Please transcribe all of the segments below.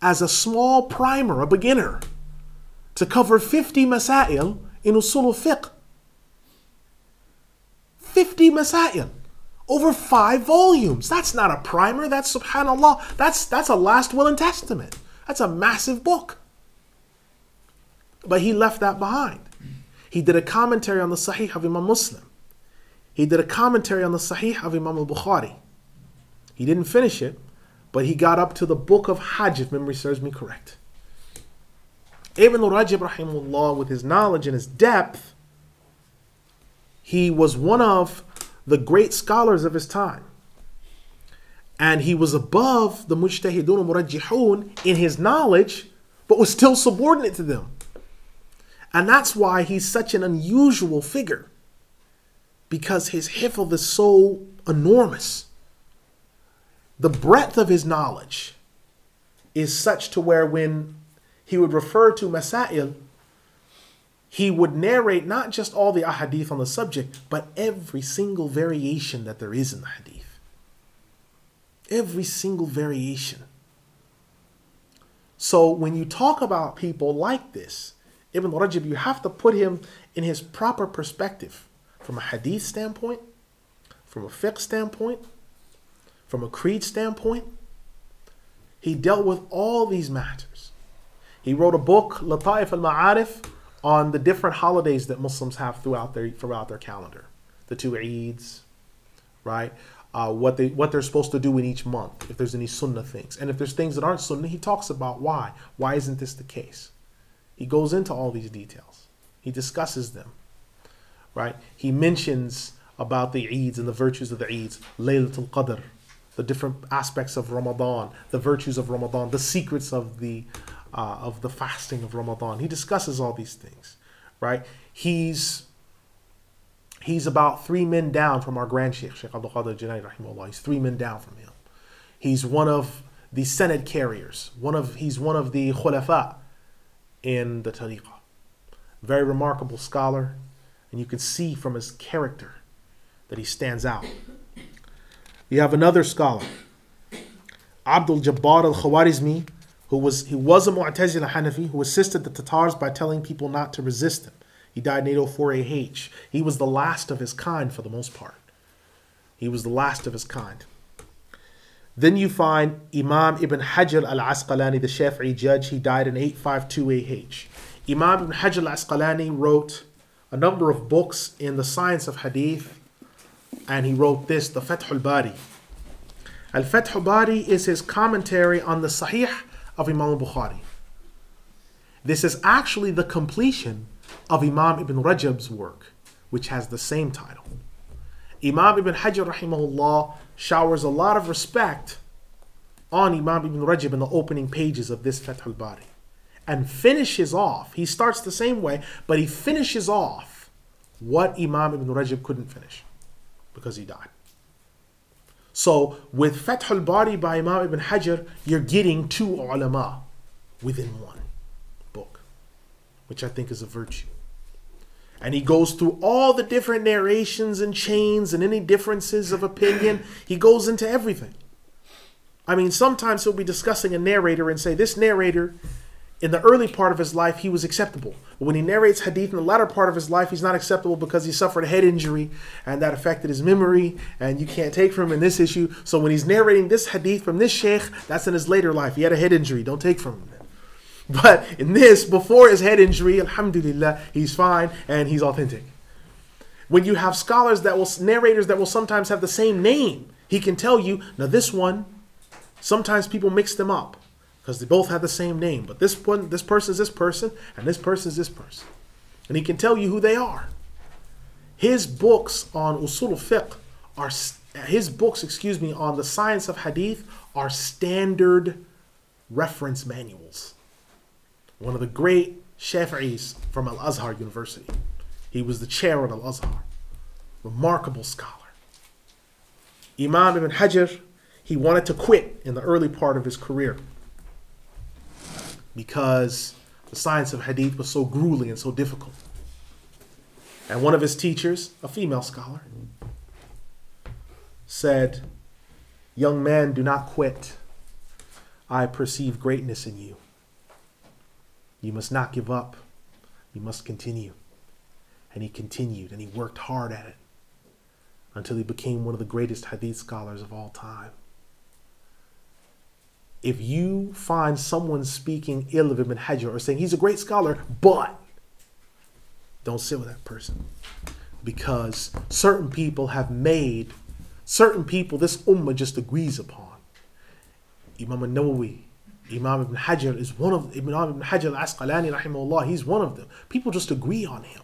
as a small primer, a beginner, to cover 50 masail in usul al-fiqh. 50 masail. Over 5 volumes. That's not a primer. That's, subhanAllah, that's a last will and testament. That's a massive book. But he left that behind. He did a commentary on the Sahih of Imam Muslim. He did a commentary on the Sahih of Imam al-Bukhari. He didn't finish it, but he got up to the book of Hajj, if memory serves me correct. Ibn Rajab, rahimahullah, with his knowledge and his depth, he was one of the great scholars of his time. And he was above the mujtahidun and murajjihun in his knowledge, but was still subordinate to them. And that's why he's such an unusual figure, because his hifz is so enormous. The breadth of his knowledge is such to where when he would refer to masail, he would narrate not just all the ahadith on the subject, but every single variation that there is in the hadith. Every single variation. So when you talk about people like this, Ibn Rajab, you have to put him in his proper perspective, from a hadith standpoint, from a fiqh standpoint, from a creed standpoint. He dealt with all these matters. He wrote a book, Lata'if al-Ma'arif, on the different holidays that Muslims have throughout their calendar. The 2 Eids, right? What they're supposed to do in each month, if there's any sunnah things. And if there's things that aren't sunnah, he talks about why. Why isn't this the case? He goes into all these details. He discusses them, right? He mentions about the Eids and the virtues of the Eids, Laylatul Qadr, the different aspects of Ramadan, the virtues of Ramadan, the secrets of the fasting of Ramadan. He discusses all these things, right? He's about 3 men down from our grand Sheikh, Sheikh Abdul Qadir Jilani, rahimahullah. He's 3 men down from him. He's one of the Senate carriers. He's one of the Khulafa in the Tariqah. Very remarkable scholar, and you can see from his character that he stands out. You have another scholar, Abdul Jabbar Al-Khawarizmi, he was a Mu'tazila Hanafi who assisted the Tatars by telling people not to resist him. He died in 804 AH. He was the last of his kind for the most part. He was the last of his kind. Then you find Imam Ibn Hajar Al-Asqalani, the Shafi'i judge. He died in 852 AH. Imam Ibn Hajar Al-Asqalani wrote a number of books in the science of hadith, and he wrote this, the Fath al-Bari. Al-Fath al-Bari is his commentary on the Sahih of Imam al-Bukhari. This is actually the completion of Imam Ibn Rajab's work, which has the same title. Imam Ibn Hajar rahimahullah showers a lot of respect on Imam Ibn Rajab in the opening pages of this Fath al-Bari, and finishes off, he starts the same way, but he finishes off what Imam Ibn Rajab couldn't finish because he died. So with Fath al-Bari by Imam Ibn Hajar, you're getting 2 ulama within one book, which I think is a virtue. And he goes through all the different narrations and chains and any differences of opinion. He goes into everything. I mean, sometimes he'll be discussing a narrator and say, this narrator, in the early part of his life, he was acceptable. But when he narrates hadith in the latter part of his life, he's not acceptable because he suffered a head injury and that affected his memory, and you can't take from him in this issue. So when he's narrating this hadith from this sheikh, that's in his later life. He had a head injury. Don't take from him then. But in this, before his head injury, alhamdulillah, he's fine and he's authentic. When you have scholars narrators that will sometimes have the same name, he can tell you, now this one, sometimes people mix them up because they both have the same name. But this person is this person, and this person is this person. And he can tell you who they are. His books on usul al-fiqh on the science of hadith are standard reference manuals. One of the great Shafi'is from Al-Azhar University. He was the chair at Al-Azhar. Remarkable scholar. Imam Ibn Hajar, he wanted to quit in the early part of his career because the science of hadith was so grueling and so difficult. And one of his teachers, a female scholar, said, young man, do not quit. I perceive greatness in you. You must not give up. You must continue. And he continued, and he worked hard at it until he became one of the greatest hadith scholars of all time. If you find someone speaking ill of Ibn Hajar or saying he's a great scholar, but don't sit with that person, because certain people this ummah just agrees upon. Imam al-Nawawi, Imam Ibn Hajar is one of Imam Ibn Hajar al-Asqalani rahimahullah, he's one of them. People just agree on him.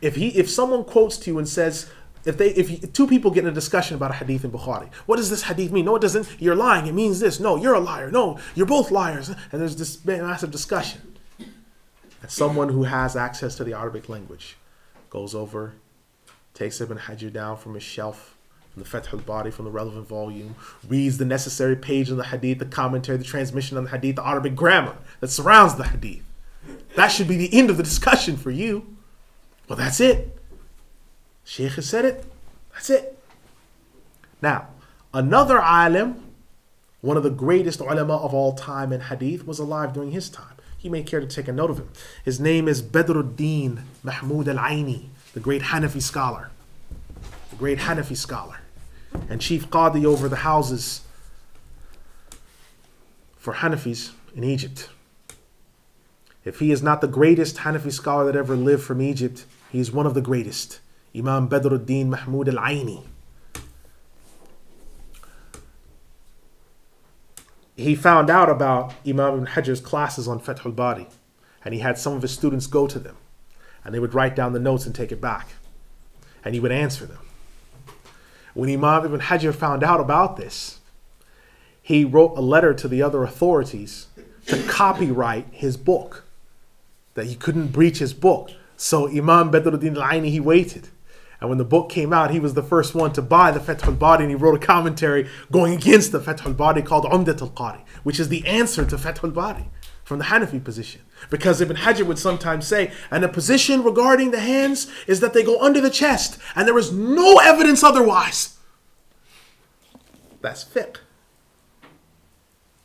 If someone quotes to you and says, if two people get in a discussion about a hadith in Bukhari, what does this hadith mean? No, it doesn't. You're lying. It means this. No, you're a liar. No, you're both liars. And there's this massive discussion. And someone who has access to the Arabic language goes over, takes Ibn Hajar down from his shelf, from the Fath al-Bari, from the relevant volume, reads the necessary page of the hadith, the commentary, the transmission on the hadith, the Arabic grammar that surrounds the hadith. That should be the end of the discussion for you. Well, that's it. Sheikh has said it. That's it. Now, another alim, one of the greatest ulama of all time in hadith, was alive during his time. You may care to take a note of him. His name is Badruddin Mahmud al-Aini, the great Hanafi scholar. The great Hanafi scholar. And chief qadi over the houses for Hanafis in Egypt. If he is not the greatest Hanafi scholar that ever lived from Egypt, he is one of the greatest. Imam Badruddin Mahmud al-Aini. He found out about Imam Ibn Hajar's classes on Fath al-Bari, and he had some of his students go to them, and they would write down the notes and take it back, and he would answer them. When Imam Ibn Hajar found out about this, he wrote a letter to the other authorities to copyright his book, that he couldn't breach his book. So Imam Badruddin al-Aini, he waited. And when the book came out, he was the first one to buy the Fath al-Bari, and he wrote a commentary going against the Fath al-Bari called Umdat al-Qari, which is the answer to Fath al-Bari from the Hanafi position. Because Ibn Hajar would sometimes say, and the position regarding the hands is that they go under the chest, and there is no evidence otherwise. That's fiqh.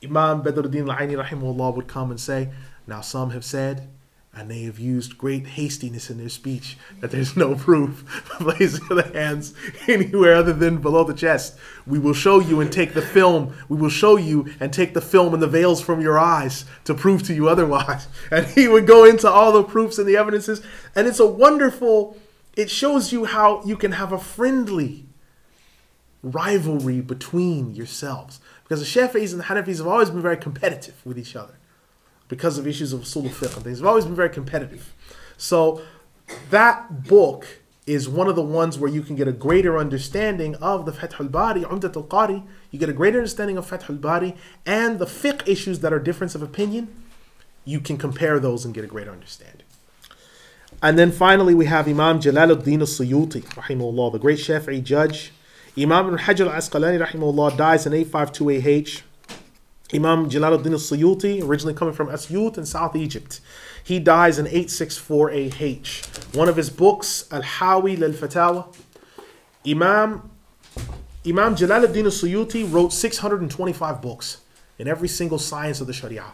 Imam Badruddin al-Aini rahimahullah would come and say, now some have said, and they have used great hastiness in their speech, that there's no proof of placing the hands anywhere other than below the chest. We will show you and take the film. We will show you and take the film and the veils from your eyes to prove to you otherwise. And he would go into all the proofs and the evidences. And it's a wonderful, it shows you how you can have a friendly rivalry between yourselves. Because the Shafi'is and the Hanafis have always been very competitive with each other, because of issues of usul al-fiqh and things. They've always been very competitive. So that book is one of the ones where you can get a greater understanding of the Fath al-Bari, Umdat al-Qari. You get a greater understanding of Fath al-Bari and the fiqh issues that are difference of opinion. You can compare those and get a greater understanding. And then finally we have Imam Jalaluddin al-Suyuti, rahimahullah, the great Shafi'i judge. Imam Ibn Hajar al-Asqalani, rahimahullah, dies in 852 AH. Imam Jalaluddin al-Suyuti, originally coming from Asyut in South Egypt. He dies in 864 AH. One of his books, Al-Hawi lil-Fatawa. Imam Jalaluddin al-Suyuti wrote 625 books in every single science of the Sharia.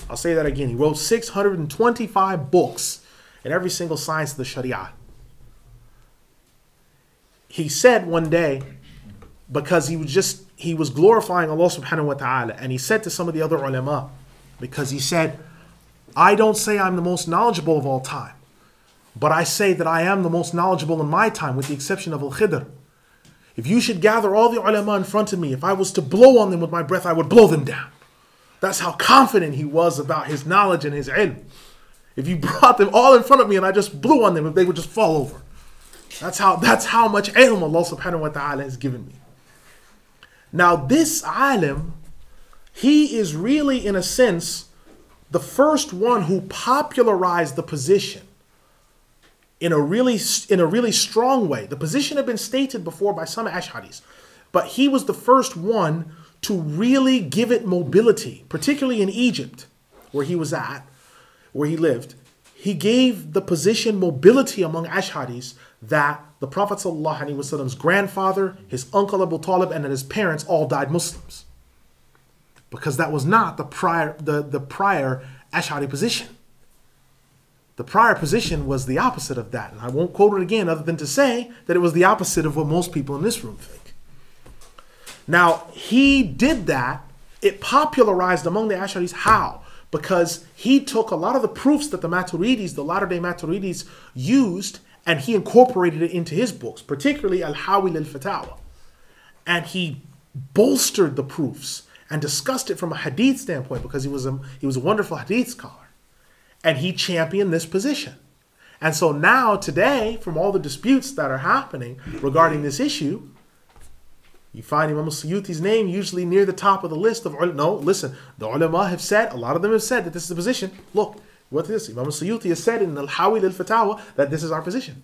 I'll say that again. He wrote 625 books in every single science of the Sharia. He said one day, because he was glorifying Allah subhanahu wa ta'ala, and he said to some of the other ulama, because he said, I don't say I'm the most knowledgeable of all time, but I say that I am the most knowledgeable in my time, with the exception of Al-Khidr. If you should gather all the ulama in front of me, if I was to blow on them with my breath, I would blow them down. That's how confident he was about his knowledge and his ilm. If you brought them all in front of me and I just blew on them, they would just fall over. That's how much ilm Allah subhanahu wa ta'ala has given me. Now this alim, he is really, in a sense, the first one who popularized the position in a really strong way. The position had been stated before by some Ash'aris, but he was the first one to really give it mobility, particularly in Egypt, where he was at, where he lived. He gave the position mobility among Ash'aris that the Prophet ﷺ's grandfather, his uncle Abu Talib, and his parents all died Muslims. because that was not the prior Ash'ari position. The prior position was the opposite of that. And I won't quote it again other than to say that it was the opposite of what most people in this room think. Now, he did that. It popularized among the Ash'aris. How? Because he took a lot of the proofs that the Maturidis, the latter-day Maturidis, used, and he incorporated it into his books, particularly Al-Hawil al-Fatawa. And he bolstered the proofs and discussed it from a hadith standpoint, because he was a wonderful hadith scholar. And he championed this position. And so now, today, from all the disputes that are happening regarding this issue, you find Imam al-Suyuti's name usually near the top of the list of ulama. No, listen, the ulama have said, a lot of them have said that this is the position. Look, what is this? Imam al-Suyuti has said in Al-Hawil al-Fatawa that this is our position.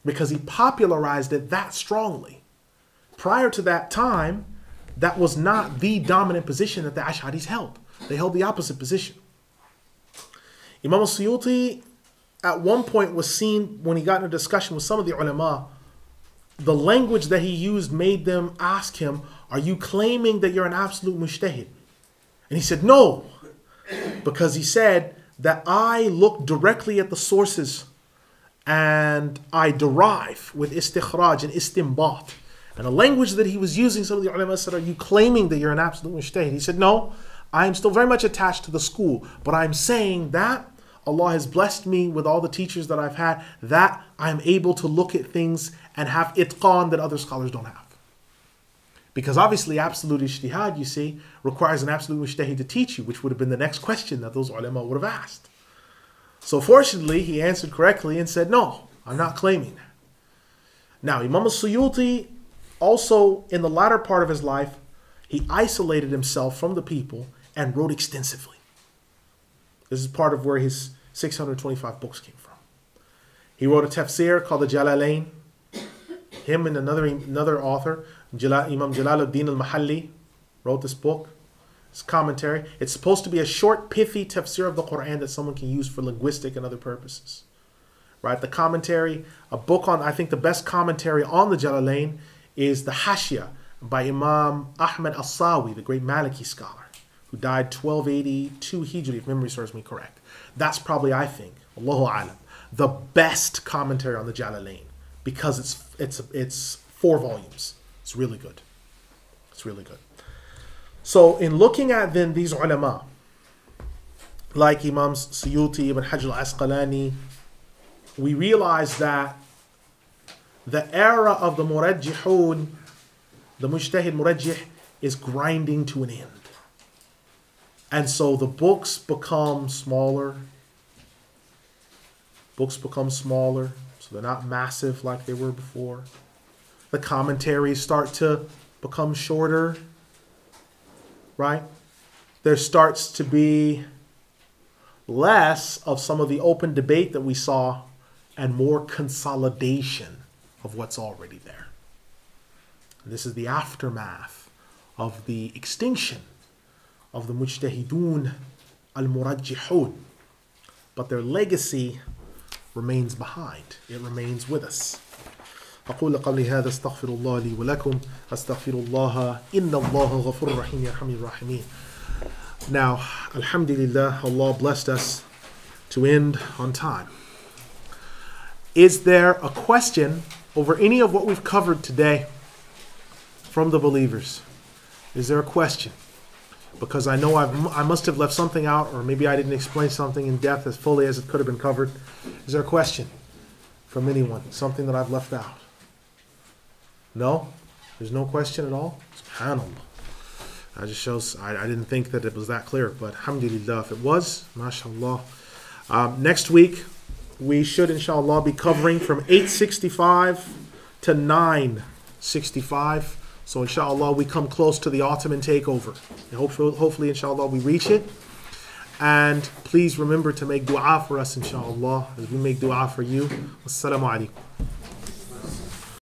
Because he popularized it that strongly. Prior to that time, that was not the dominant position that the Ash'aris held. They held the opposite position. Imam al-Suyuti at one point was seen, when he got in a discussion with some of the ulama, the language that he used made them ask him, are you claiming that you're an absolute mujtahid? And he said, no, because he said that I look directly at the sources and I derive with istikhraj and istinbat. And the language that he was using, some of the ulama said, are you claiming that you're an absolute mujtahid? He said, no, I am still very much attached to the school, but I'm saying that Allah has blessed me with all the teachers that I've had, that I'm able to look at things and have itqan that other scholars don't have. Because obviously absolute ijtihad, you see, requires an absolute mujtahid to teach you, which would have been the next question that those ulama would have asked. So fortunately, he answered correctly and said, no, I'm not claiming that. Now, Imam al-Suyuti, also in the latter part of his life, he isolated himself from the people and wrote extensively. This is part of where his 625 books came from. He wrote a tafsir called the Jalalain. Him and another author, Imam Jalaluddin al-Mahalli, wrote this book. It's commentary. It's supposed to be a short, pithy tafsir of the Qur'an that someone can use for linguistic and other purposes. Right? The commentary, a book on, I think the best commentary on the Jalalain is the Hashia by Imam Ahmad al-Sawi, the great Maliki scholar, who died 1282 Hijri, if memory serves me correct. That's probably, I think, Allahu Alam, the best commentary on the Jalalain, because it's 4 volumes. It's really good. It's really good. So in looking at then these ulama, like Imam Suyuti, Ibn Hajar al-Asqalani, we realize that the era of the murajjihun, the mujtahid murajjih, is grinding to an end. And so the books become smaller. Books become smaller, so they're not massive like they were before. The commentaries start to become shorter, right? There starts to be less of some of the open debate that we saw and more consolidation of what's already there. And this is the aftermath of the extinction of the mujtahidun al-murajjihun. But their legacy remains behind. It remains with us. أقول قولي هذا استغفر الله لي ولكم أستغفر الله إن الله غفور رحيم يرحم الراحمين. Now, alhamdulillah, Allah blessed us to end on time. Is there a question over any of what we've covered today from the believers? Is there a question? Because I know I must have left something out, or maybe I didn't explain something in depth as fully as it could have been covered. Is there a question from anyone? Something that I've left out? No? There's no question at all? SubhanAllah. That just shows I didn't think that it was that clear, but alhamdulillah, if it was, mashallah. Next week, we should, inshallah, be covering from 865 to 965. So, inshallah, we come close to the Ottoman takeover. And hopefully, inshallah, we reach it. And please remember to make dua for us, inshallah, as we make dua for you. Wassalamu alaikum.